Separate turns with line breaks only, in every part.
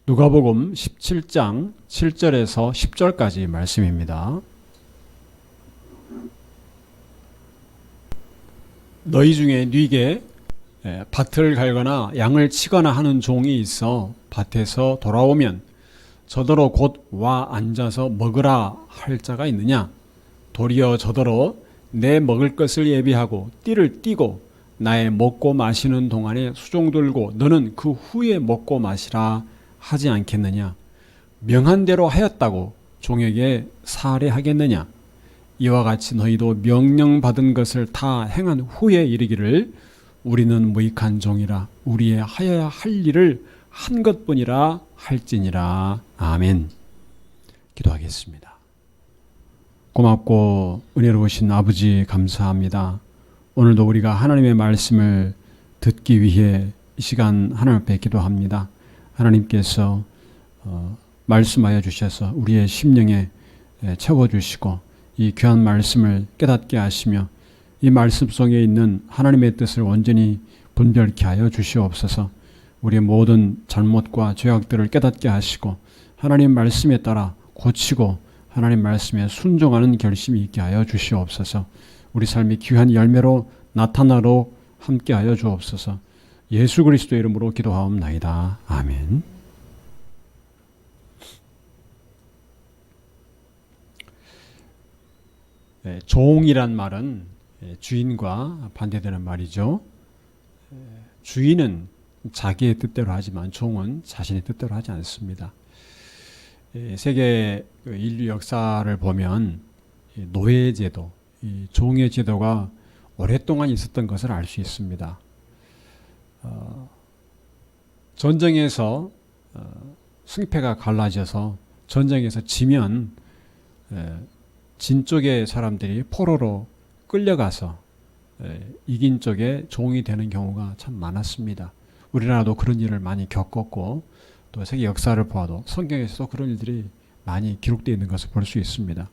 누가복음 17장 7절에서 10절까지 말씀입니다. 너희 중에 네게 밭을 갈거나 양을 치거나 하는 종이 있어 밭에서 돌아오면 저더러 곧 와 앉아서 먹으라 할 자가 있느냐? 도리어 저더러 내 먹을 것을 예비하고 띠를 띠고 나의 먹고 마시는 동안에 수종 들고 너는 그 후에 먹고 마시라 하지 않겠느냐? 명한 대로 하였다고 종에게 살해하겠느냐? 이와 같이 너희도 명령받은 것을 다 행한 후에 이르기를 우리는 무익한 종이라 우리의 하여야 할 일을 한 것뿐이라 할지니라. 아멘. 기도하겠습니다. 고맙고 은혜로우신 아버지 감사합니다. 오늘도 우리가 하나님의 말씀을 듣기 위해 이 시간 하나님 앞에 기도합니다. 하나님께서 말씀하여 주셔서 우리의 심령에 채워주시고 이 귀한 말씀을 깨닫게 하시며 이 말씀 속에 있는 하나님의 뜻을 온전히 분별케 하여 주시옵소서. 우리의 모든 잘못과 죄악들을 깨닫게 하시고 하나님 말씀에 따라 고치고 하나님 말씀에 순종하는 결심이 있게 하여 주시옵소서. 우리 삶이 귀한 열매로 나타나도록 함께 하여 주옵소서. 예수 그리스도의 이름으로 기도하옵나이다. 아멘. 종이란 말은 주인과 반대되는 말이죠. 주인은 자기의 뜻대로 하지만 종은 자신의 뜻대로 하지 않습니다. 세계 인류 역사를 보면 노예제도, 종의 제도가 오랫동안 있었던 것을 알 수 있습니다. 전쟁에서 승패가 갈라져서 전쟁에서 지면 진 쪽의 사람들이 포로로 끌려가서 이긴 쪽의 종이 되는 경우가 참 많았습니다. 우리나라도 그런 일을 많이 겪었고 또 세계 역사를 보아도 성경에서도 그런 일들이 많이 기록되어 있는 것을 볼 수 있습니다.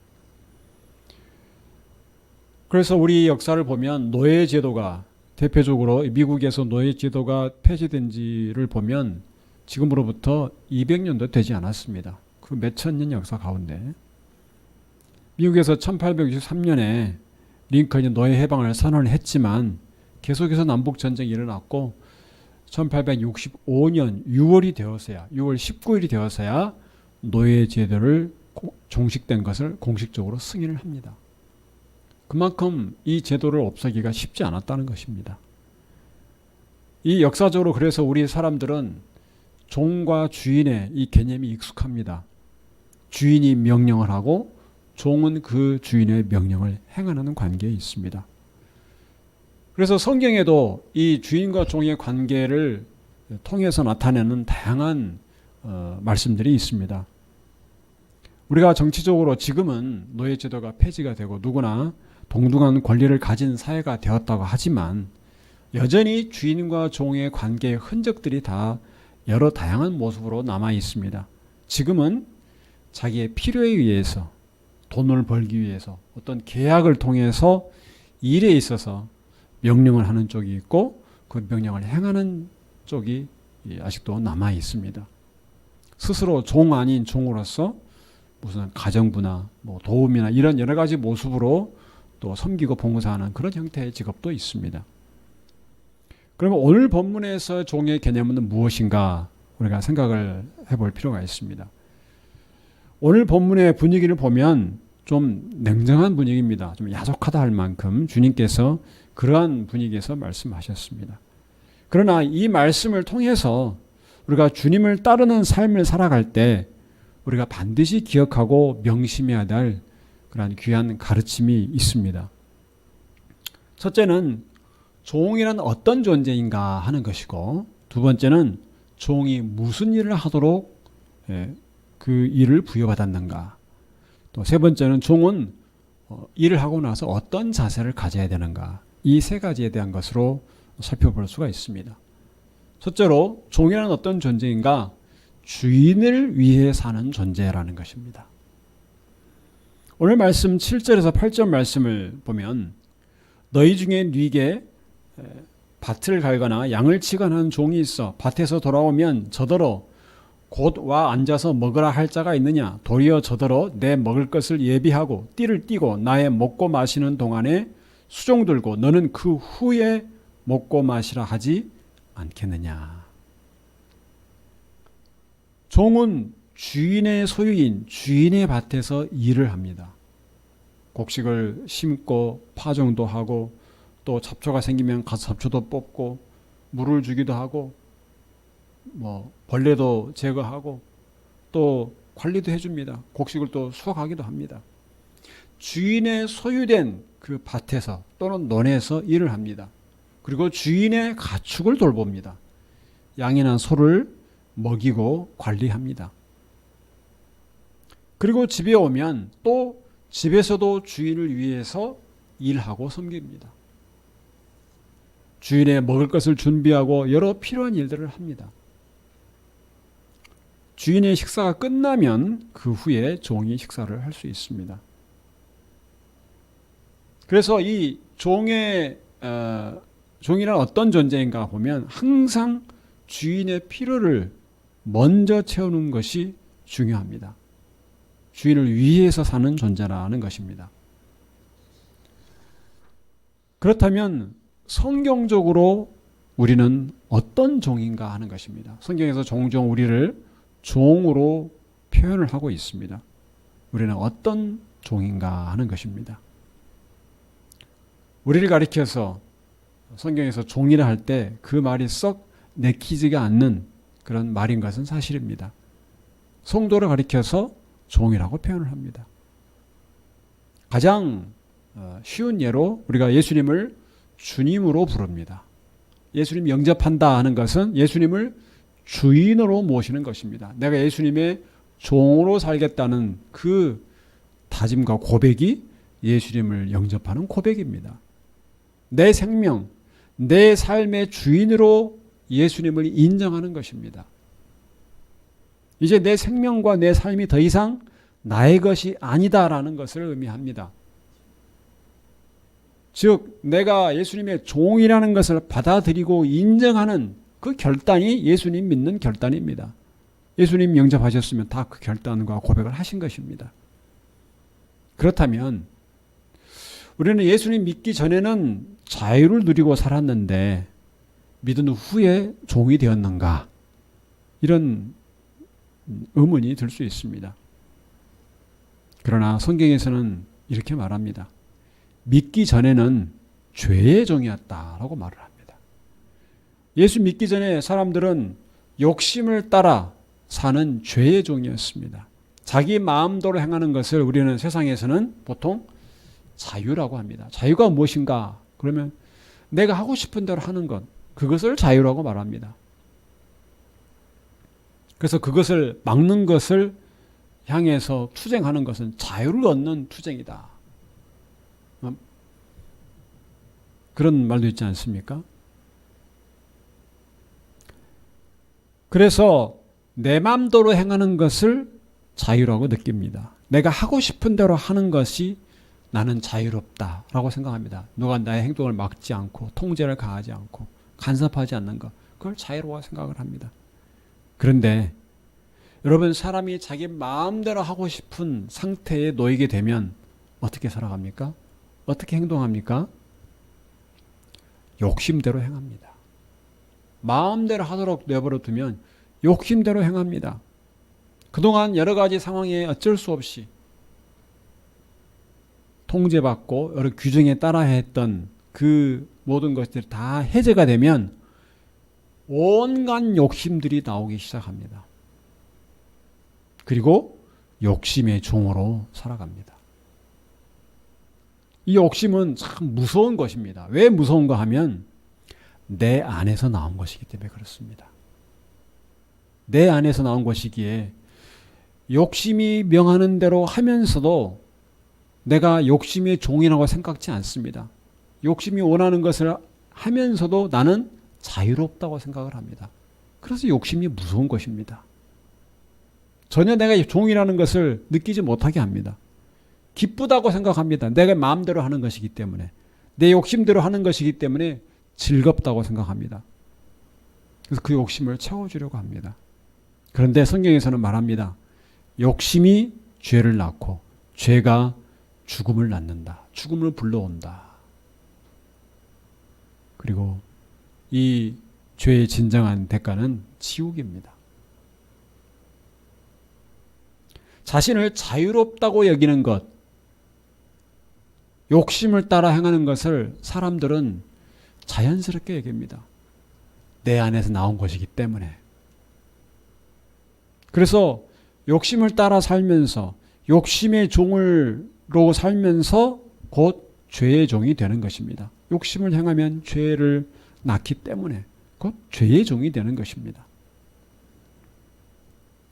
그래서 우리 역사를 보면 노예제도가 대표적으로 미국에서 노예제도가 폐지된 지를 보면 지금으로부터 200년도 되지 않았습니다. 그 몇천 년 역사 가운데 미국에서 1863년에 링컨이 노예 해방을 선언했지만 계속해서 남북전쟁이 일어났고 1865년 6월 19일이 되어서야 노예제도를 종식된 것을 공식적으로 승인을 합니다. 그만큼 이 제도를 없애기가 쉽지 않았다는 것입니다. 이 역사적으로 그래서 우리 사람들은 종과 주인의 이 개념이 익숙합니다. 주인이 명령을 하고 종은 그 주인의 명령을 행하는 관계에 있습니다. 그래서 성경에도 이 주인과 종의 관계를 통해서 나타내는 다양한 말씀들이 있습니다. 우리가 정치적으로 지금은 노예제도가 폐지가 되고 누구나 동등한 권리를 가진 사회가 되었다고 하지만 여전히 주인과 종의 관계의 흔적들이 다 여러 다양한 모습으로 남아 있습니다. 지금은 자기의 필요에 의해서 돈을 벌기 위해서 어떤 계약을 통해서 일에 있어서 명령을 하는 쪽이 있고 그 명령을 행하는 쪽이 아직도 남아 있습니다. 스스로 종 아닌 종으로서 무슨 가정부나 도움이나 이런 여러 가지 모습으로 또 섬기고 봉사하는 그런 형태의 직업도 있습니다. 그러면 오늘 본문에서 종의 개념은 무엇인가 우리가 생각을 해볼 필요가 있습니다. 오늘 본문의 분위기를 보면 좀 냉정한 분위기입니다. 좀 야속하다 할 만큼 주님께서 그러한 분위기에서 말씀하셨습니다. 그러나 이 말씀을 통해서 우리가 주님을 따르는 삶을 살아갈 때 우리가 반드시 기억하고 명심해야 될 그러한 귀한 가르침이 있습니다. 첫째는 종이란 어떤 존재인가 하는 것이고 두 번째는 종이 무슨 일을 하도록 그 일을 부여받았는가 또 세 번째는 종은 일을 하고 나서 어떤 자세를 가져야 되는가 이 세 가지에 대한 것으로 살펴볼 수가 있습니다. 첫째로 종이란 어떤 존재인가 주인을 위해 사는 존재라는 것입니다. 오늘 말씀 7절에서 8절 말씀을 보면 너희 중에 네게 밭을 갈거나 양을 치거나 하는 종이 있어 밭에서 돌아오면 저더러 곧 와 앉아서 먹으라 할 자가 있느냐? 도리어 저더러 내 먹을 것을 예비하고 띠를 띠고 나의 먹고 마시는 동안에 수종 들고 너는 그 후에 먹고 마시라 하지 않겠느냐? 종은 주인의 소유인 주인의 밭에서 일을 합니다. 곡식을 심고 파종도 하고 또 잡초가 생기면 가서 잡초도 뽑고 물을 주기도 하고 벌레도 제거하고 또 관리도 해줍니다. 곡식을 또 수확하기도 합니다. 주인의 소유된 그 밭에서 또는 논에서 일을 합니다. 그리고 주인의 가축을 돌봅니다. 양이나 소를 먹이고 관리합니다. 그리고 집에 오면 또 집에서도 주인을 위해서 일하고 섬깁니다. 주인의 먹을 것을 준비하고 여러 필요한 일들을 합니다. 주인의 식사가 끝나면 그 후에 종이 식사를 할 수 있습니다. 그래서 이 종이란 어떤 존재인가 보면 항상 주인의 필요를 먼저 채우는 것이 중요합니다. 주인을 위해서 사는 존재라는 것입니다. 그렇다면 성경적으로 우리는 어떤 종인가 하는 것입니다. 성경에서 종종 우리를 종으로 표현을 하고 있습니다. 우리는 어떤 종인가 하는 것입니다. 우리를 가리켜서 성경에서 종이라 할 때 그 말이 썩 내키지가 않는 그런 말인 것은 사실입니다. 성도를 가리켜서 종이라고 표현을 합니다. 가장 쉬운 예로 우리가 예수님을 주님으로 부릅니다. 예수님 영접한다 하는 것은 예수님을 주인으로 모시는 것입니다. 내가 예수님의 종으로 살겠다는 그 다짐과 고백이 예수님을 영접하는 고백입니다. 내 생명, 내 삶의 주인으로 예수님을 인정하는 것입니다. 이제 내 생명과 내 삶이 더 이상 나의 것이 아니다라는 것을 의미합니다. 즉 내가 예수님의 종이라는 것을 받아들이고 인정하는 그 결단이 예수님 믿는 결단입니다. 예수님 영접하셨으면 다 그 결단과 고백을 하신 것입니다. 그렇다면 우리는 예수님 믿기 전에는 자유를 누리고 살았는데 믿은 후에 종이 되었는가? 이런 의문이 들 수 있습니다. 그러나 성경에서는 이렇게 말합니다. 믿기 전에는 죄의 종이었다라고 말을 합니다. 예수 믿기 전에 사람들은 욕심을 따라 사는 죄의 종이었습니다. 자기 마음대로 행하는 것을 우리는 세상에서는 보통 자유라고 합니다. 자유가 무엇인가? 그러면 내가 하고 싶은 대로 하는 것, 그것을 자유라고 말합니다. 그래서 그것을 막는 것을 향해서 투쟁하는 것은 자유를 얻는 투쟁이다. 그런 말도 있지 않습니까? 그래서 내 마음대로 행하는 것을 자유라고 느낍니다. 내가 하고 싶은 대로 하는 것이 나는 자유롭다라고 생각합니다. 누가 나의 행동을 막지 않고 통제를 가하지 않고 간섭하지 않는 것, 그걸 자유로워 생각을 합니다. 그런데 여러분, 사람이 자기 마음대로 하고 싶은 상태에 놓이게 되면 어떻게 살아갑니까? 어떻게 행동합니까? 욕심대로 행합니다. 마음대로 하도록 내버려 두면 욕심대로 행합니다. 그동안 여러 가지 상황에 어쩔 수 없이 통제받고 여러 규정에 따라 했던 그 모든 것들이 다 해제가 되면 온갖 욕심들이 나오기 시작합니다. 그리고 욕심의 종으로 살아갑니다. 이 욕심은 참 무서운 것입니다. 왜 무서운가 하면 내 안에서 나온 것이기 때문에 그렇습니다. 내 안에서 나온 것이기에 욕심이 명하는 대로 하면서도 내가 욕심의 종이라고 생각지 않습니다. 욕심이 원하는 것을 하면서도 나는 자유롭다고 생각을 합니다. 그래서 욕심이 무서운 것입니다. 전혀 내가 종이라는 것을 느끼지 못하게 합니다. 기쁘다고 생각합니다. 내가 마음대로 하는 것이기 때문에, 내 욕심대로 하는 것이기 때문에 즐겁다고 생각합니다. 그래서 그 욕심을 채워주려고 합니다. 그런데 성경에서는 말합니다. 욕심이 죄를 낳고 죄가 죽음을 낳는다. 죽음을 불러온다. 그리고 이 죄의 진정한 대가는 지옥입니다. 자신을 자유롭다고 여기는 것, 욕심을 따라 행하는 것을 사람들은 자연스럽게 여깁니다. 내 안에서 나온 것이기 때문에. 그래서 욕심을 따라 살면서 욕심의 종으로 살면서 곧 죄의 종이 되는 것입니다. 욕심을 행하면 죄를 낳기 때문에 곧 죄의 종이 되는 것입니다.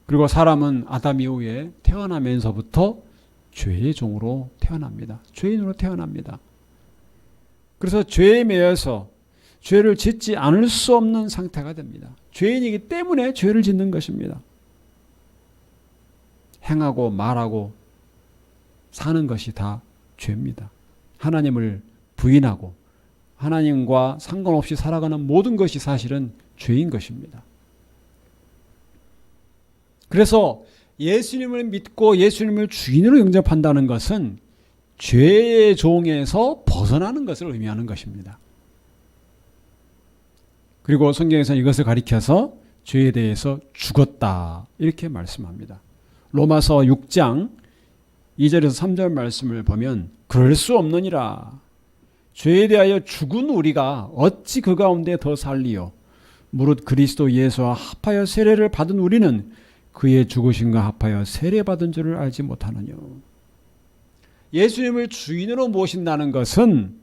그리고 사람은 아담 이후에 태어나면서부터 죄의 종으로 태어납니다. 죄인으로 태어납니다. 그래서 죄에 매여서 죄를 짓지 않을 수 없는 상태가 됩니다. 죄인이기 때문에 죄를 짓는 것입니다. 행하고 말하고 사는 것이 다 죄입니다. 하나님을 부인하고 하나님과 상관없이 살아가는 모든 것이 사실은 죄인 것입니다. 그래서 예수님을 믿고 예수님을 주인으로 영접한다는 것은 죄의 종에서 벗어나는 것을 의미하는 것입니다. 그리고 성경에서 이것을 가리켜서 죄에 대해서 죽었다 이렇게 말씀합니다. 로마서 6장 2절에서 3절 말씀을 보면 그럴 수 없느니라. 죄에 대하여 죽은 우리가 어찌 그 가운데 더 살리요. 무릇 그리스도 예수와 합하여 세례를 받은 우리는 그의 죽으심과 합하여 세례받은 줄을 알지 못하느뇨. 예수님을 주인으로 모신다는 것은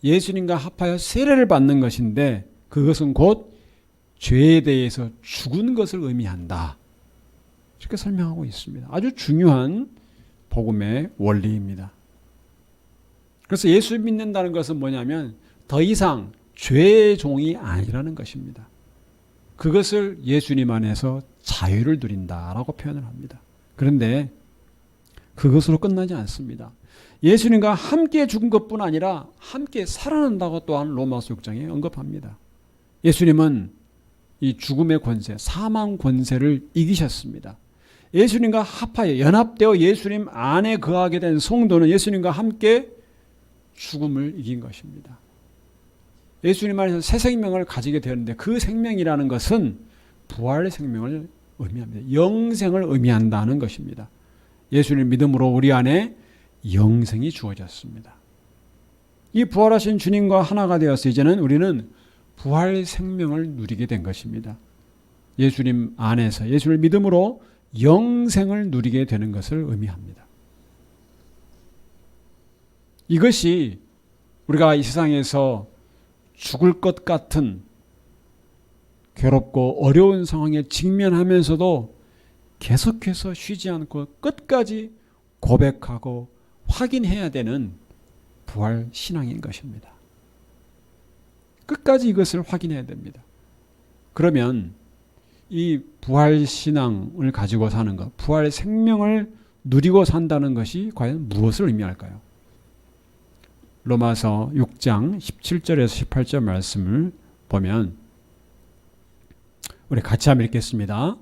예수님과 합하여 세례를 받는 것인데 그것은 곧 죄에 대해서 죽은 것을 의미한다. 이렇게 설명하고 있습니다. 아주 중요한 복음의 원리입니다. 그래서 예수 믿는다는 것은 뭐냐면 더 이상 죄의 종이 아니라는 것입니다. 그것을 예수님 안에서 자유를 누린다라고 표현을 합니다. 그런데 그것으로 끝나지 않습니다. 예수님과 함께 죽은 것뿐 아니라 함께 살아난다고 또한 로마서 6장에 언급합니다. 예수님은 이 죽음의 권세, 사망 권세를 이기셨습니다. 예수님과 합하여 연합되어 예수님 안에 거하게 된 성도는 예수님과 함께 죽음을 이긴 것입니다. 예수님 안에서 새 생명을 가지게 되는데 그 생명이라는 것은 부활의 생명을 의미합니다. 영생을 의미한다는 것입니다. 예수님 믿음으로 우리 안에 영생이 주어졌습니다. 이 부활하신 주님과 하나가 되어서 이제는 우리는 부활 생명을 누리게 된 것입니다. 예수님 안에서 예수를 믿음으로 영생을 누리게 되는 것을 의미합니다. 이것이 우리가 이 세상에서 죽을 것 같은 괴롭고 어려운 상황에 직면하면서도 계속해서 쉬지 않고 끝까지 고백하고 확인해야 되는 부활 신앙인 것입니다. 끝까지 이것을 확인해야 됩니다. 그러면 이 부활 신앙을 가지고 사는 것, 부활 생명을 누리고 산다는 것이 과연 무엇을 의미할까요? 로마서 6장 17절에서 18절 말씀을 보면 우리 같이 한번 읽겠습니다.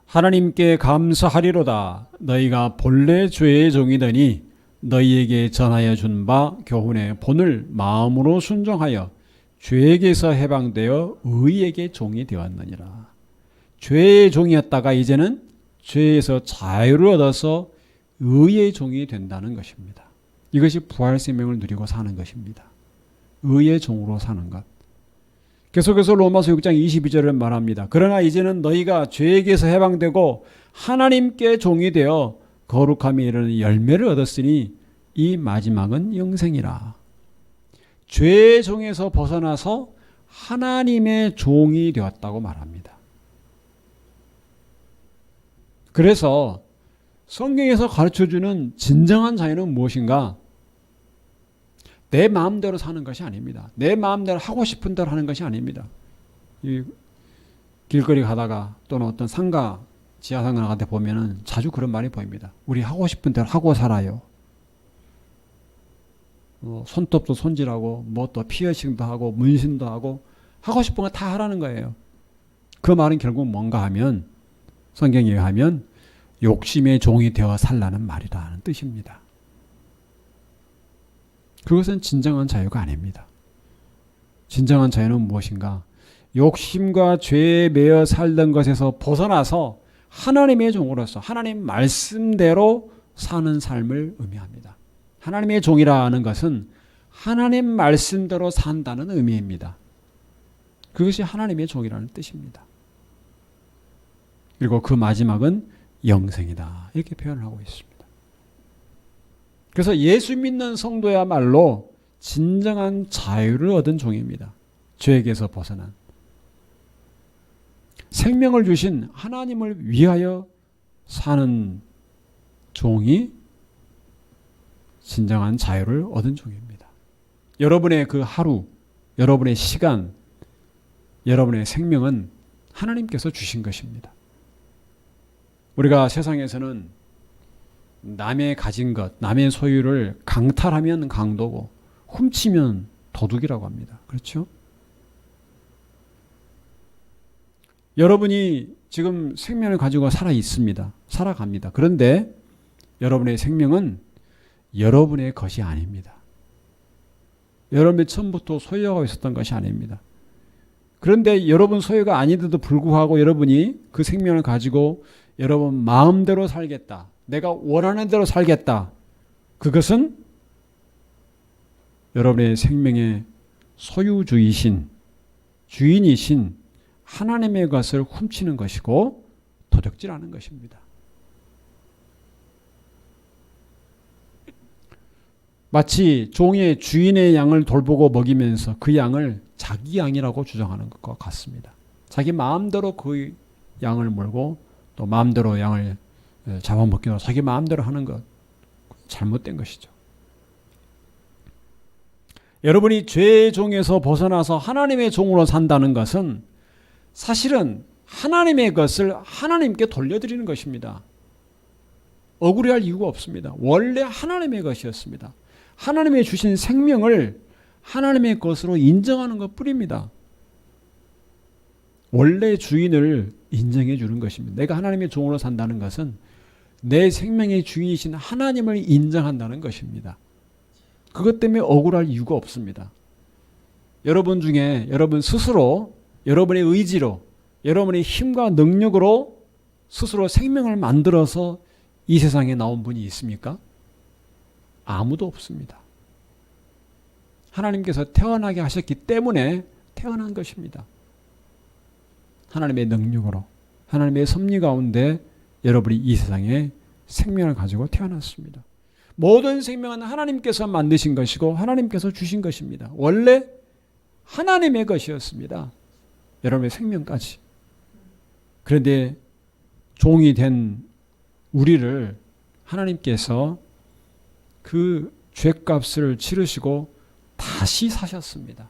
하나님께 감사하리로다. 너희가 본래 죄의 종이더니 너희에게 전하여 준 바 교훈의 본을 마음으로 순종하여 죄에게서 해방되어 의에게 종이 되었느니라. 죄의 종이었다가 이제는 죄에서 자유를 얻어서 의의 종이 된다는 것입니다. 이것이 부활 생명을 누리고 사는 것입니다. 의의 종으로 사는 것. 계속해서 로마서 6장 22절을 말합니다. 그러나 이제는 너희가 죄에게서 해방되고 하나님께 종이 되어 거룩함에 이르는 열매를 얻었으니 이 마지막은 영생이라. 죄의 종에서 벗어나서 하나님의 종이 되었다고 말합니다. 그래서 성경에서 가르쳐주는 진정한 자유는 무엇인가? 내 마음대로 사는 것이 아닙니다. 내 마음대로 하고 싶은 대로 하는 것이 아닙니다. 이 길거리 가다가 또는 어떤 상가, 지하상가 나갈 때 보면은 자주 그런 말이 보입니다. 우리 하고 싶은 대로 하고 살아요. 손톱도 손질하고 뭐 또 피어싱도 하고 문신도 하고 하고 싶은 거 다 하라는 거예요. 그 말은 결국 뭔가 하면 성경에 의하면 욕심의 종이 되어 살라는 말이라는 뜻입니다. 그것은 진정한 자유가 아닙니다. 진정한 자유는 무엇인가? 욕심과 죄에 매여 살던 것에서 벗어나서 하나님의 종으로서 하나님 말씀대로 사는 삶을 의미합니다. 하나님의 종이라는 것은 하나님 말씀대로 산다는 의미입니다. 그것이 하나님의 종이라는 뜻입니다. 그리고 그 마지막은 영생이다. 이렇게 표현을 하고 있습니다. 그래서 예수 믿는 성도야말로 진정한 자유를 얻은 종입니다. 죄에게서 벗어난. 생명을 주신 하나님을 위하여 사는 종이 진정한 자유를 얻은 종입니다. 여러분의 그 하루, 여러분의 시간, 여러분의 생명은 하나님께서 주신 것입니다. 우리가 세상에서는 남의 가진 것, 남의 소유를 강탈하면 강도고 훔치면 도둑이라고 합니다. 그렇죠? 여러분이 지금 생명을 가지고 살아 있습니다. 살아갑니다. 그런데 여러분의 생명은 여러분의 것이 아닙니다. 여러분이 처음부터 소유하고 있었던 것이 아닙니다. 그런데 여러분 소유가 아닌데도 불구하고 여러분이 그 생명을 가지고 여러분 마음대로 살겠다. 내가 원하는 대로 살겠다. 그것은 여러분의 생명의 소유주이신 주인이신 하나님의 것을 훔치는 것이고 도적질하는 것입니다. 마치 종이 주인의 양을 돌보고 먹이면서 그 양을 자기 양이라고 주장하는 것과 같습니다. 자기 마음대로 그 양을 몰고 또 마음대로 양을 잡아먹기로 자기 마음대로 하는 것, 잘못된 것이죠. 여러분이 죄의 종에서 벗어나서 하나님의 종으로 산다는 것은 사실은 하나님의 것을 하나님께 돌려드리는 것입니다. 억울해할 이유가 없습니다. 원래 하나님의 것이었습니다. 하나님의 주신 생명을 하나님의 것으로 인정하는 것뿐입니다. 원래 주인을 인정해 주는 것입니다. 내가 하나님의 종으로 산다는 것은 내 생명의 주인이신 하나님을 인정한다는 것입니다. 그것 때문에 억울할 이유가 없습니다. 여러분 중에 여러분 스스로 여러분의 의지로 여러분의 힘과 능력으로 스스로 생명을 만들어서 이 세상에 나온 분이 있습니까? 아무도 없습니다. 하나님께서 태어나게 하셨기 때문에 태어난 것입니다. 하나님의 능력으로 하나님의 섭리 가운데 여러분이 이 세상에 생명을 가지고 태어났습니다. 모든 생명은 하나님께서 만드신 것이고 하나님께서 주신 것입니다. 원래 하나님의 것이었습니다. 여러분의 생명까지. 그런데 종이 된 우리를 하나님께서 그 죄값을 치르시고 다시 사셨습니다.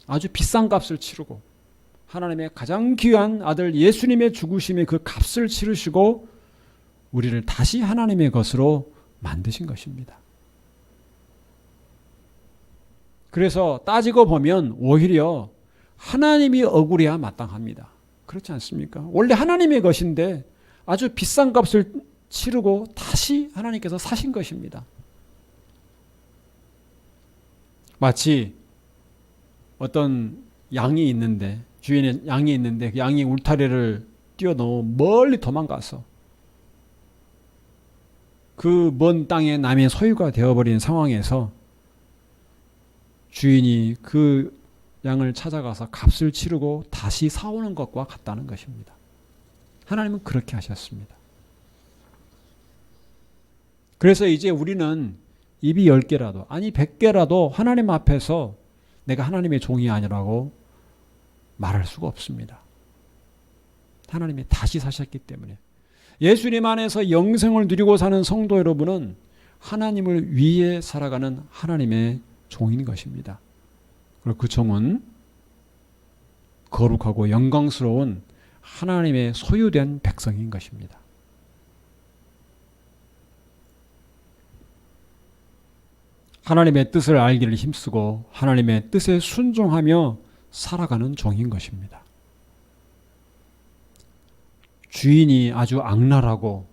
아주 비싼 값을 치르고 하나님의 가장 귀한 아들 예수님의 죽으심의 그 값을 치르시고 우리를 다시 하나님의 것으로 만드신 것입니다. 그래서 따지고 보면 오히려 하나님이 억울해야 마땅합니다. 그렇지 않습니까? 원래 하나님의 것인데 아주 비싼 값을 치르고 다시 하나님께서 사신 것입니다. 마치 어떤 양이 있는데 주인의 양이 있는데 그 양이 울타리를 뛰어넘어 멀리 도망가서 그 먼 땅에 남의 소유가 되어버린 상황에서 주인이 그 양을 찾아가서 값을 치르고 다시 사오는 것과 같다는 것입니다. 하나님은 그렇게 하셨습니다. 그래서 이제 우리는 입이 10개라도 아니 100개라도 하나님 앞에서 내가 하나님의 종이 아니라고 말할 수가 없습니다. 하나님이 다시 사셨기 때문에 예수님 안에서 영생을 누리고 사는 성도 여러분은 하나님을 위해 살아가는 하나님의 종인 것입니다. 그리고 그 종은 거룩하고 영광스러운 하나님의 소유된 백성인 것입니다. 하나님의 뜻을 알기를 힘쓰고 하나님의 뜻에 순종하며 살아가는 종인 것입니다. 주인이 아주 악랄하고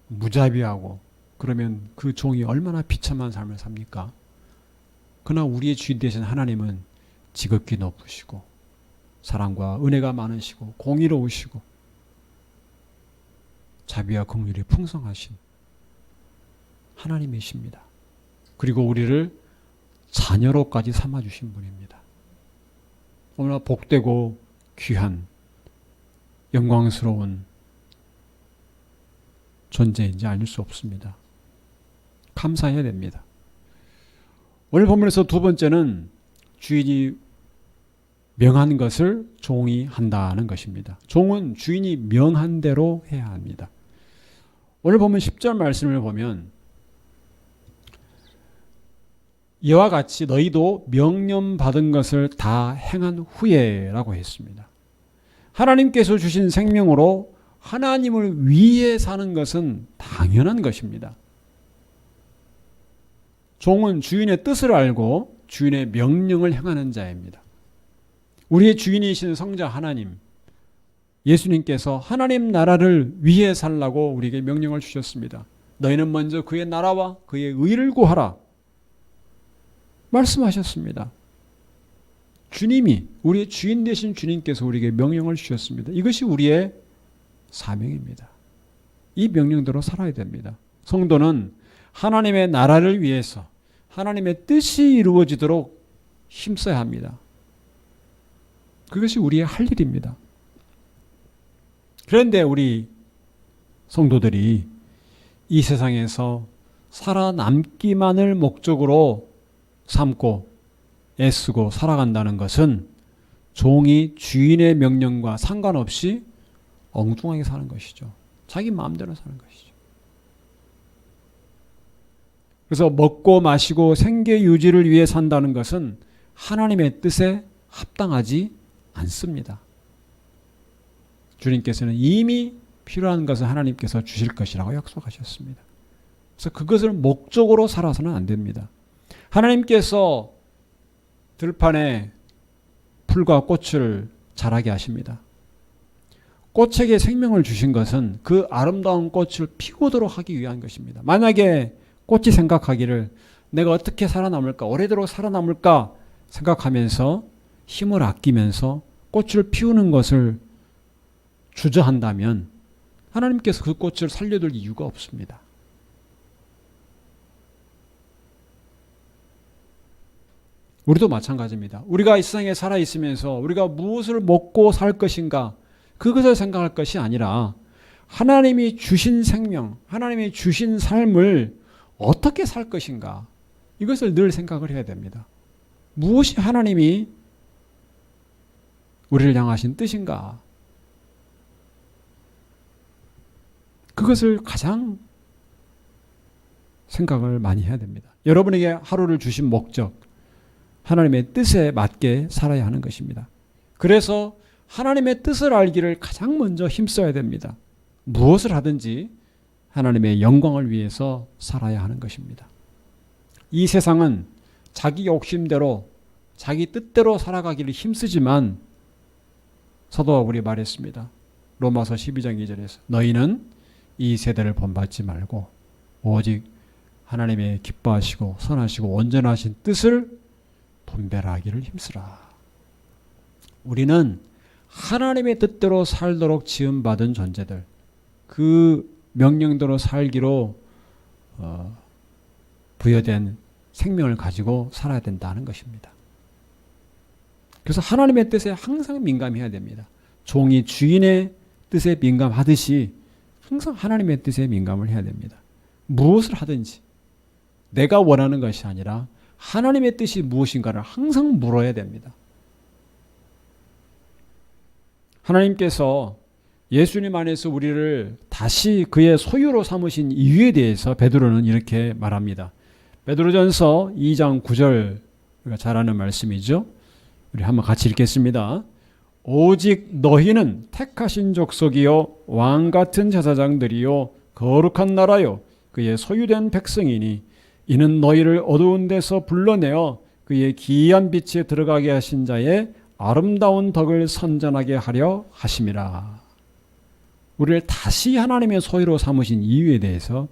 무자비하고 그러면 그 종이 얼마나 비참한 삶을 삽니까? 그러나 우리의 주인 되신 하나님은 지극히 높으시고 사랑과 은혜가 많으시고 공의로우시고 자비와 긍휼이 풍성하신 하나님이십니다. 그리고 우리를 자녀로까지 삼아주신 분입니다. 얼마나 복되고 귀한 영광스러운 존재인지 알 수 없습니다. 감사해야 됩니다. 오늘 본문에서 두 번째는 주인이 명한 것을 종이 한다는 것입니다. 종은 주인이 명한 대로 해야 합니다. 오늘 보면 10절 말씀을 보면 이와 같이 너희도 명령받은 것을 다 행한 후에 라고 했습니다. 하나님께서 주신 생명으로 하나님을 위해 사는 것은 당연한 것입니다. 종은 주인의 뜻을 알고 주인의 명령을 행하는 자입니다. 우리의 주인이신 성자 하나님, 예수님께서 하나님 나라를 위해 살라고 우리에게 명령을 주셨습니다. 너희는 먼저 그의 나라와 그의 의를 구하라 말씀하셨습니다. 주님이, 우리의 주인 되신 주님께서 우리에게 명령을 주셨습니다. 이것이 우리의 사명입니다. 이 명령대로 살아야 됩니다. 성도는 하나님의 나라를 위해서 하나님의 뜻이 이루어지도록 힘써야 합니다. 그것이 우리의 할 일입니다. 그런데 우리 성도들이 이 세상에서 살아남기만을 목적으로 삼고 애쓰고 살아간다는 것은 종이 주인의 명령과 상관없이 엉뚱하게 사는 것이죠. 자기 마음대로 사는 것이죠. 그래서 먹고 마시고 생계 유지를 위해 산다는 것은 하나님의 뜻에 합당하지 않습니다. 주님께서는 이미 필요한 것을 하나님께서 주실 것이라고 약속하셨습니다. 그래서 그것을 목적으로 살아서는 안 됩니다. 하나님께서 들판에 풀과 꽃을 자라게 하십니다. 꽃에게 생명을 주신 것은 그 아름다운 꽃을 피우도록 하기 위한 것입니다. 만약에 꽃이 생각하기를 내가 어떻게 살아남을까, 오래도록 살아남을까 생각하면서 힘을 아끼면서 꽃을 피우는 것을 주저한다면 하나님께서 그 꽃을 살려둘 이유가 없습니다. 우리도 마찬가지입니다. 우리가 이 세상에 살아있으면서 우리가 무엇을 먹고 살 것인가 그것을 생각할 것이 아니라 하나님이 주신 생명, 하나님이 주신 삶을 어떻게 살 것인가 이것을 늘 생각을 해야 됩니다. 무엇이 하나님이 우리를 향하신 뜻인가 그것을 가장 생각을 많이 해야 됩니다. 여러분에게 하루를 주신 목적, 하나님의 뜻에 맞게 살아야 하는 것입니다. 그래서 하나님의 뜻을 알기를 가장 먼저 힘써야 됩니다. 무엇을 하든지 하나님의 영광을 위해서 살아야 하는 것입니다. 이 세상은 자기 욕심대로 자기 뜻대로 살아가기를 힘쓰지만 사도 바울이 말했습니다. 로마서 12장 2절에서 너희는 이 세대를 본받지 말고 오직 하나님의 기뻐하시고 선하시고 온전하신 뜻을 분별하기를 힘쓰라. 우리는 하나님의 뜻대로 살도록 지음받은 존재들, 그 명령대로 살기로 부여된 생명을 가지고 살아야 된다는 것입니다. 그래서 하나님의 뜻에 항상 민감해야 됩니다. 종이 주인의 뜻에 민감하듯이 항상 하나님의 뜻에 민감을 해야 됩니다. 무엇을 하든지 내가 원하는 것이 아니라 하나님의 뜻이 무엇인가를 항상 물어야 됩니다. 하나님께서 예수님 안에서 우리를 다시 그의 소유로 삼으신 이유에 대해서 베드로는 이렇게 말합니다. 베드로전서 2장 9절 우리가 잘 아는 말씀이죠. 우리 한번 같이 읽겠습니다. 오직 너희는 택하신 족속이요 왕같은 제사장들이요 거룩한 나라요 그의 소유된 백성이니 이는 너희를 어두운 데서 불러내어 그의 기이한 빛에 들어가게 하신 자의 아름다운 덕을 선전하게 하려 하심이라. 우리를 다시 하나님의 소유로 삼으신 이유에 대해서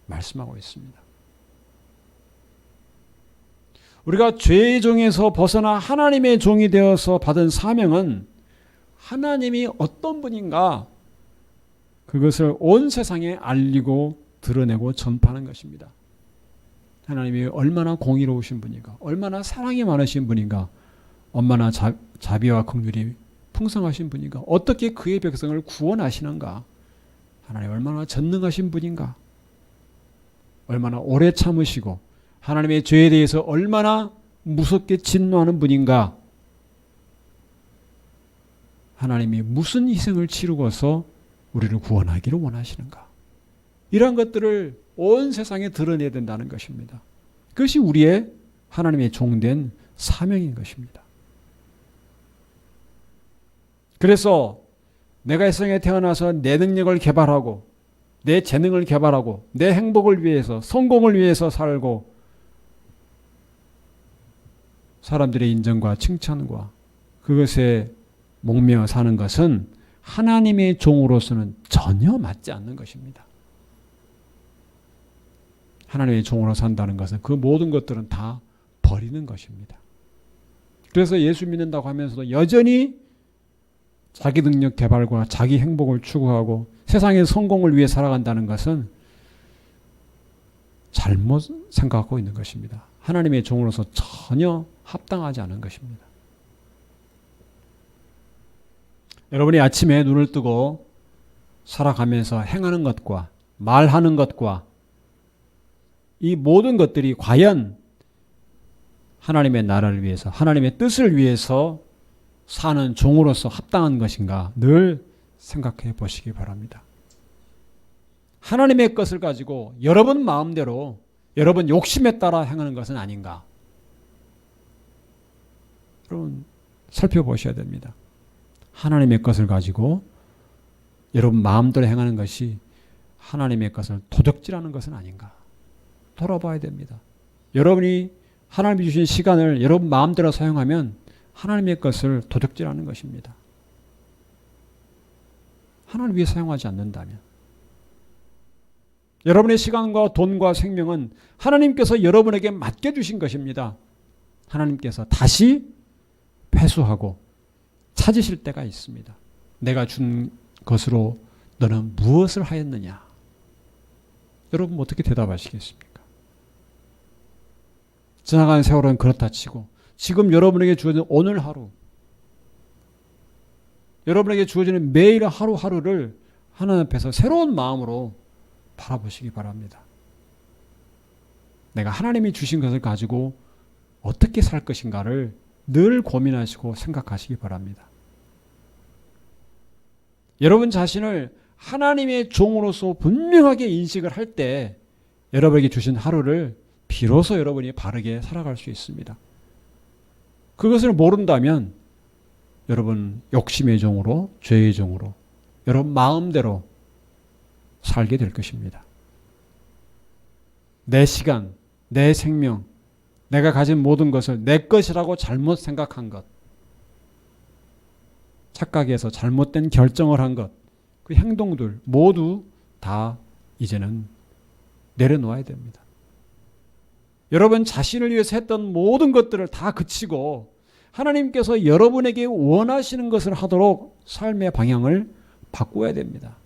말씀하고 있습니다. 우리가 죄의 종에서 벗어나 하나님의 종이 되어서 받은 사명은 하나님이 어떤 분인가 그것을 온 세상에 알리고 드러내고 전파하는 것입니다. 하나님이 얼마나 공의로우신 분인가, 얼마나 사랑이 많으신 분인가, 얼마나 자비와 긍휼이 풍성하신 분인가, 어떻게 그의 백성을 구원하시는가, 하나님 얼마나 전능하신 분인가, 얼마나 오래 참으시고 하나님의 죄에 대해서 얼마나 무섭게 진노하는 분인가, 하나님이 무슨 희생을 치르고서 우리를 구원하기를 원하시는가, 이러한 것들을 온 세상에 드러내야 된다는 것입니다. 그것이 우리의 하나님의 종된 사명인 것입니다. 그래서 내가 이 세상에 태어나서 내 능력을 개발하고 내 재능을 개발하고 내 행복을 위해서 성공을 위해서 살고 사람들의 인정과 칭찬과 그것에 목매어 사는 것은 하나님의 종으로서는 전혀 맞지 않는 것입니다. 하나님의 종으로 산다는 것은 그 모든 것들은 다 버리는 것입니다. 그래서 예수 믿는다고 하면서도 여전히 자기 능력 개발과 자기 행복을 추구하고 세상의 성공을 위해 살아간다는 것은 잘못 생각하고 있는 것입니다. 하나님의 종으로서 전혀 합당하지 않은 것입니다. 여러분이 아침에 눈을 뜨고 살아가면서 행하는 것과 말하는 것과 이 모든 것들이 과연 하나님의 나라를 위해서 하나님의 뜻을 위해서 사는 종으로서 합당한 것인가 늘 생각해 보시기 바랍니다. 하나님의 것을 가지고 여러분 마음대로 여러분 욕심에 따라 행하는 것은 아닌가? 여러분 살펴보셔야 됩니다. 하나님의 것을 가지고 여러분 마음대로 행하는 것이 하나님의 것을 도적질하는 것은 아닌가? 돌아봐야 됩니다. 여러분이 하나님이 주신 시간을 여러분 마음대로 사용하면 하나님의 것을 도적질하는 것입니다. 하나님을 위해 사용하지 않는다면 여러분의 시간과 돈과 생명은 하나님께서 여러분에게 맡겨주신 것입니다. 하나님께서 다시 회수하고 찾으실 때가 있습니다. 내가 준 것으로 너는 무엇을 하였느냐? 여러분 어떻게 대답하시겠습니까? 지나가는 세월은 그렇다 치고 지금 여러분에게 주어진 오늘 하루, 여러분에게 주어지는 매일 하루하루를 하나님 앞에서 새로운 마음으로 바라보시기 바랍니다. 내가 하나님이 주신 것을 가지고 어떻게 살 것인가를 늘 고민하시고 생각하시기 바랍니다. 여러분 자신을 하나님의 종으로서 분명하게 인식을 할 때 여러분에게 주신 하루를 비로소 여러분이 바르게 살아갈 수 있습니다. 그것을 모른다면 여러분 욕심의 종으로 죄의 종으로 여러분 마음대로 살게 될 것입니다. 내 시간, 내 생명, 내가 가진 모든 것을 내 것이라고 잘못 생각한 것, 착각해서 잘못된 결정을 한 것, 그 행동들 모두 다 이제는 내려놓아야 됩니다. 여러분 자신을 위해서 했던 모든 것들을 다 그치고 하나님께서 여러분에게 원하시는 것을 하도록 삶의 방향을 바꿔야 됩니다.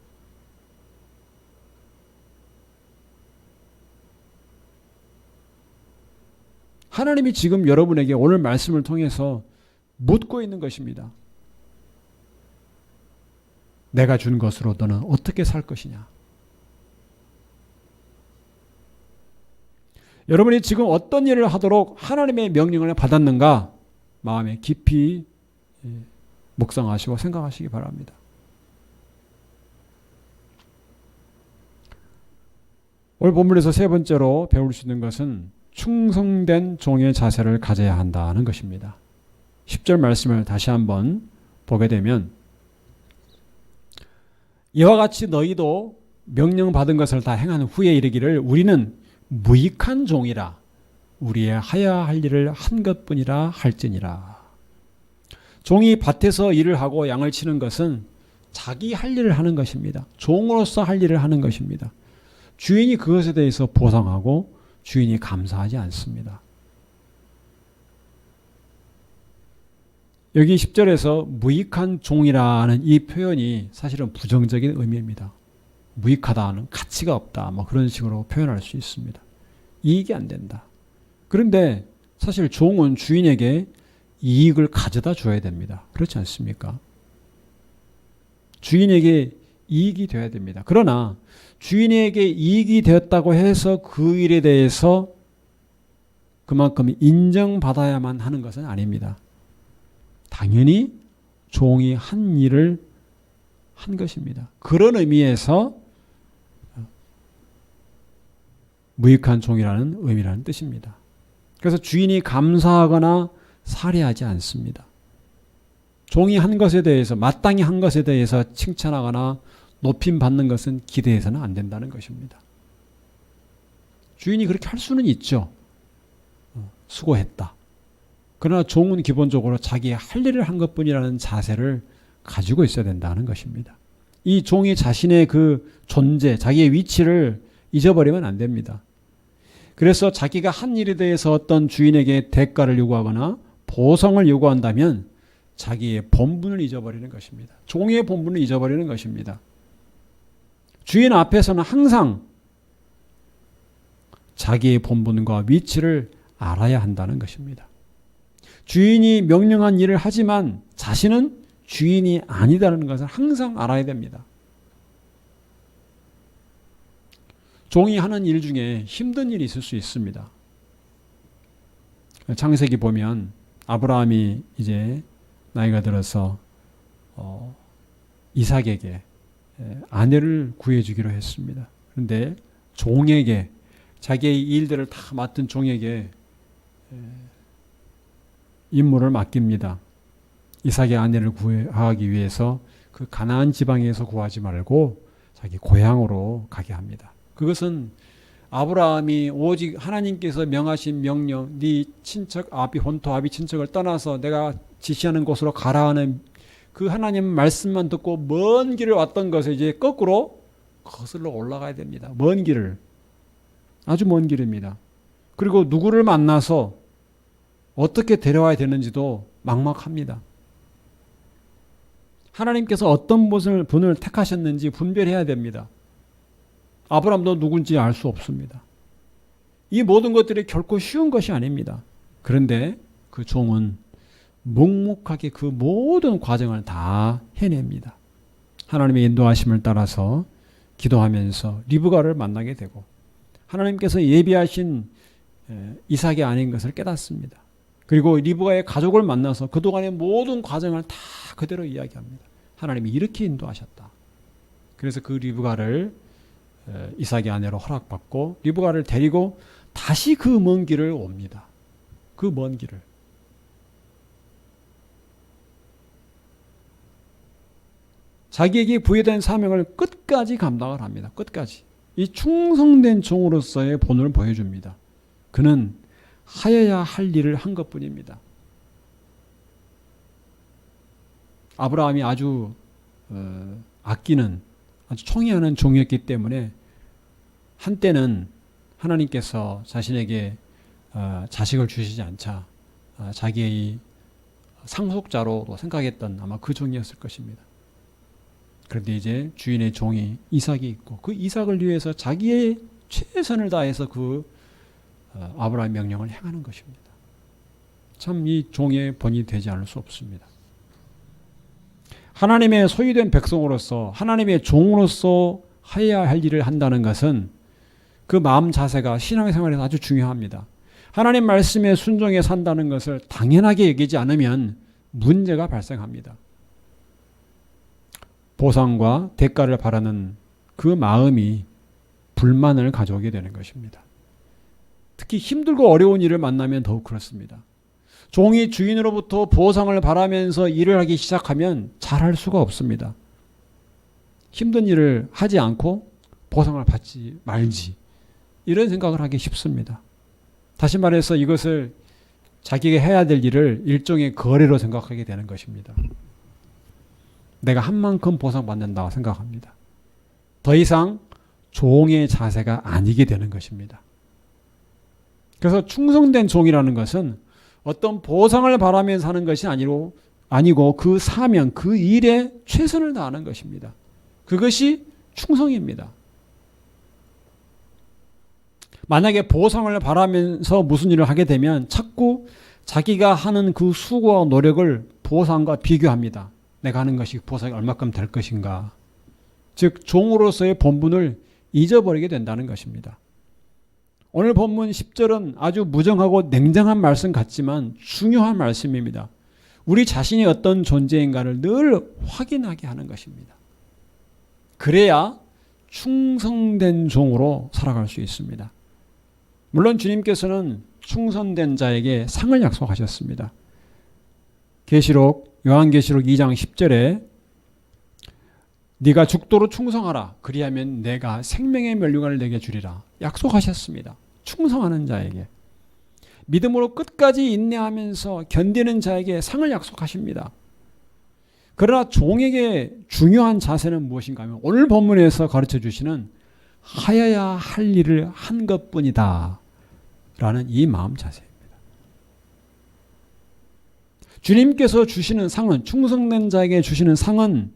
하나님이 지금 여러분에게 오늘 말씀을 통해서 묻고 있는 것입니다. 내가 준 것으로 너는 어떻게 살 것이냐? 여러분이 지금 어떤 일을 하도록 하나님의 명령을 받았는가? 마음에 깊이 묵상하시고 생각하시기 바랍니다. 오늘 본문에서 세 번째로 배울 수 있는 것은 충성된 종의 자세를 가져야 한다는 것입니다. 10절 말씀을 다시 한번 보게 되면 이와 같이 너희도 명령받은 것을 다 행한 후에 이르기를 우리는 무익한 종이라 우리의 하여야 할 일을 한 것뿐이라 할지니라. 종이 밭에서 일을 하고 양을 치는 것은 자기 할 일을 하는 것입니다. 종으로서 할 일을 하는 것입니다. 주인이 그것에 대해서 보상하고 주인이 감사하지 않습니다. 여기 10절에서 무익한 종이라는 이 표현이 사실은 부정적인 의미입니다. 무익하다는 가치가 없다, 뭐 그런 식으로 표현할 수 있습니다. 이익이 안 된다. 그런데 사실 종은 주인에게 이익을 가져다 줘야 됩니다. 그렇지 않습니까? 주인에게 이익이 되어야 됩니다. 그러나 주인에게 이익이 되었다고 해서 그 일에 대해서 그만큼 인정받아야만 하는 것은 아닙니다. 당연히 종이 한 일을 한 것입니다. 그런 의미에서 무익한 종이라는 의미라는 뜻입니다. 그래서 주인이 감사하거나 살해하지 않습니다. 종이 한 것에 대해서, 마땅히 한 것에 대해서 칭찬하거나 높임받는 것은 기대해서는 안 된다는 것입니다. 주인이 그렇게 할 수는 있죠. 수고했다. 그러나 종은 기본적으로 자기의 할 일을 한 것뿐이라는 자세를 가지고 있어야 된다는 것입니다. 이 종이 자신의 그 존재, 자기의 위치를 잊어버리면 안 됩니다. 그래서 자기가 한 일에 대해서 어떤 주인에게 대가를 요구하거나 보상을 요구한다면 자기의 본분을 잊어버리는 것입니다. 종의 본분을 잊어버리는 것입니다. 주인 앞에서는 항상 자기의 본분과 위치를 알아야 한다는 것입니다. 주인이 명령한 일을 하지만 자신은 주인이 아니다라는 것을 항상 알아야 됩니다. 종이 하는 일 중에 힘든 일이 있을 수 있습니다. 창세기 보면 아브라함이 이제 나이가 들어서 이삭에게 아내를 구해주기로 했습니다. 그런데 종에게, 자기의 일들을 다 맡은 종에게 임무를 맡깁니다. 이삭의 아내를 구하기 위해서 그 가나안 지방에서 구하지 말고 자기 고향으로 가게 합니다. 그것은 아브라함이 오직 하나님께서 명하신 명령, 네 친척 혼토 아비 친척을 떠나서 내가 지시하는 곳으로 가라 하는 그 하나님 말씀만 듣고 먼 길을 왔던 것을 이제 거꾸로 거슬러 올라가야 됩니다. 먼 길을, 아주 먼 길입니다. 그리고 누구를 만나서 어떻게 데려와야 되는지도 막막합니다. 하나님께서 어떤 분을 택하셨는지 분별해야 됩니다. 아브라함도 누군지 알 수 없습니다. 이 모든 것들이 결코 쉬운 것이 아닙니다. 그런데 그 종은 묵묵하게 그 모든 과정을 다 해냅니다. 하나님의 인도하심을 따라서 기도하면서 리브가를 만나게 되고 하나님께서 예비하신 이삭이 아닌 것을 깨닫습니다. 그리고 리브가의 가족을 만나서 그동안의 모든 과정을 다 그대로 이야기합니다. 하나님이 이렇게 인도하셨다. 그래서 그 리브가를 이삭의 아내로 허락받고 리브가를 데리고 다시 그 먼 길을 옵니다. 그 먼 길을. 자기에게 부여된 사명을 끝까지 감당을 합니다. 끝까지. 이 충성된 종으로서의 본을 보여줍니다. 그는 하여야 할 일을 한 것뿐입니다. 아브라함이 아주 아끼는, 아주 청애하는 종이었기 때문에 한때는 하나님께서 자신에게 자식을 주시지 않자 자기의 상속자로 생각했던 아마 그 종이었을 것입니다. 그런데 이제 주인의 종이 이삭이 있고 그 이삭을 위해서 자기의 최선을 다해서 그 아브라함 명령을 행하는 것입니다. 참 이 종의 본이 되지 않을 수 없습니다. 하나님의 소유된 백성으로서, 하나님의 종으로서 해야 할 일을 한다는 것은 그 마음 자세가 신앙생활에서 아주 중요합니다. 하나님 말씀에 순종해 산다는 것을 당연하게 여기지 않으면 문제가 발생합니다. 보상과 대가를 바라는 그 마음이 불만을 가져오게 되는 것입니다. 특히 힘들고 어려운 일을 만나면 더욱 그렇습니다. 종이 주인으로부터 보상을 바라면서 일을 하기 시작하면 잘할 수가 없습니다. 힘든 일을 하지 않고 보상을 받지 말지, 이런 생각을 하기 쉽습니다. 다시 말해서 이것을 자기가 해야 될 일을 일종의 거래로 생각하게 되는 것입니다. 내가 한 만큼 보상받는다고 생각합니다. 더 이상 종의 자세가 아니게 되는 것입니다. 그래서 충성된 종이라는 것은 어떤 보상을 바라면서 하는 것이 아니고 그 사명, 그 일에 최선을 다하는 것입니다. 그것이 충성입니다. 만약에 보상을 바라면서 무슨 일을 하게 되면 자꾸 자기가 하는 그 수고와 노력을 보상과 비교합니다. 내가 하는 것이 보상이 얼마큼 될 것인가. 즉 종으로서의 본분을 잊어버리게 된다는 것입니다. 오늘 본문 10절은 아주 무정하고 냉정한 말씀 같지만 중요한 말씀입니다. 우리 자신이 어떤 존재인가를 늘 확인하게 하는 것입니다. 그래야 충성된 종으로 살아갈 수 있습니다. 물론 주님께서는 충성된 자에게 상을 약속하셨습니다. 요한계시록 2장 10절에 네가 죽도록 충성하라. 그리하면 내가 생명의 면류관을 내게 주리라. 약속하셨습니다. 충성하는 자에게. 믿음으로 끝까지 인내하면서 견디는 자에게 상을 약속하십니다. 그러나 종에게 중요한 자세는 무엇인가 하면 오늘 본문에서 가르쳐 주시는 하여야 할 일을 한 것뿐이다 라는 이 마음 자세입니다. 주님께서 주시는 상은, 충성된 자에게 주시는 상은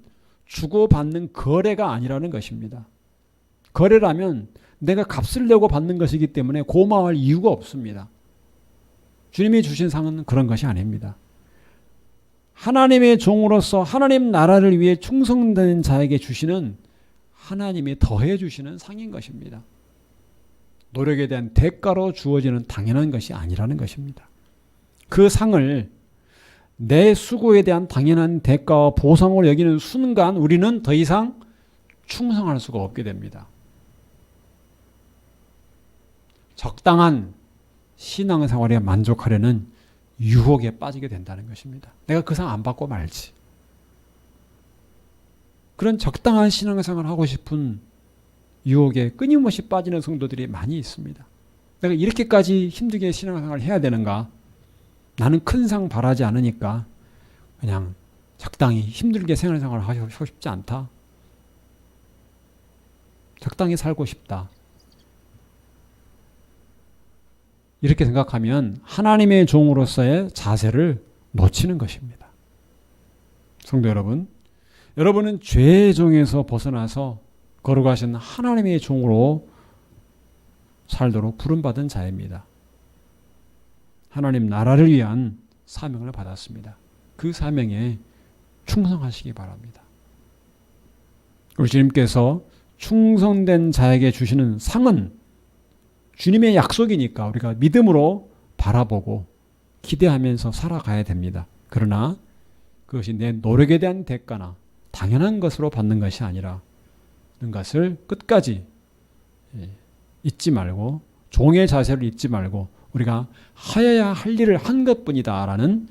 주고받는 거래가 아니라는 것입니다. 거래라면 내가 값을 내고 받는 것이기 때문에 고마워할 이유가 없습니다. 주님이 주신 상은 그런 것이 아닙니다. 하나님의 종으로서 하나님 나라를 위해 충성된 자에게 주시는 하나님이 더해 주시는 상인 것입니다. 노력에 대한 대가로 주어지는 당연한 것이 아니라는 것입니다. 그 상을 내 수고에 대한 당연한 대가와 보상을 여기는 순간 우리는 더 이상 충성할 수가 없게 됩니다. 적당한 신앙생활에 만족하려는 유혹에 빠지게 된다는 것입니다. 내가 그 상 안 받고 말지. 그런 적당한 신앙생활을 하고 싶은 유혹에 끊임없이 빠지는 성도들이 많이 있습니다. 내가 이렇게까지 힘들게 신앙생활을 해야 되는가? 나는 큰 상 바라지 않으니까 그냥 적당히 힘들게 생활을 하고 싶지 않다. 적당히 살고 싶다. 이렇게 생각하면 하나님의 종으로서의 자세를 놓치는 것입니다. 성도 여러분, 여러분은 죄의 종에서 벗어나서 거룩하신 하나님의 종으로 살도록 부름받은 자입니다. 하나님 나라를 위한 사명을 받았습니다. 그 사명에 충성하시기 바랍니다. 우리 주님께서 충성된 자에게 주시는 상은 주님의 약속이니까 우리가 믿음으로 바라보고 기대하면서 살아가야 됩니다. 그러나 그것이 내 노력에 대한 대가나 당연한 것으로 받는 것이 아니라 는 것을 끝까지 잊지 말고 종의 자세를 잊지 말고 우리가 하여야 할 일을 한 것뿐이다 라는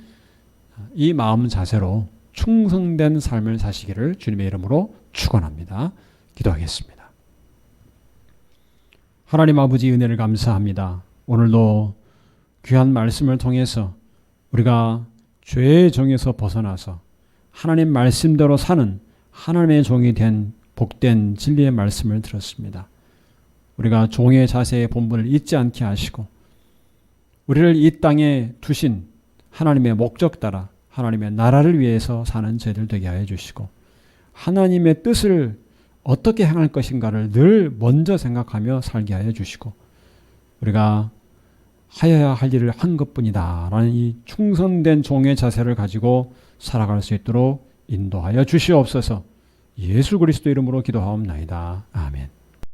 이 마음 자세로 충성된 삶을 사시기를 주님의 이름으로 축원합니다. 기도하겠습니다. 하나님 아버지 은혜를 감사합니다. 오늘도 귀한 말씀을 통해서 우리가 죄의 종에서 벗어나서 하나님 말씀대로 사는 하나님의 종이 된 복된 진리의 말씀을 들었습니다. 우리가 종의 자세의 본분을 잊지 않게 하시고 우리를 이 땅에 두신 하나님의 목적 따라 하나님의 나라를 위해서 사는 저희들 되게 하여 주시고 하나님의 뜻을 어떻게 행할 것인가를 늘 먼저 생각하며 살게 하여 주시고 우리가 하여야 할 일을 한 것뿐이다 라는 이 충성된 종의 자세를 가지고 살아갈 수 있도록 인도하여 주시옵소서. 예수 그리스도 이름으로 기도하옵나이다. 아멘.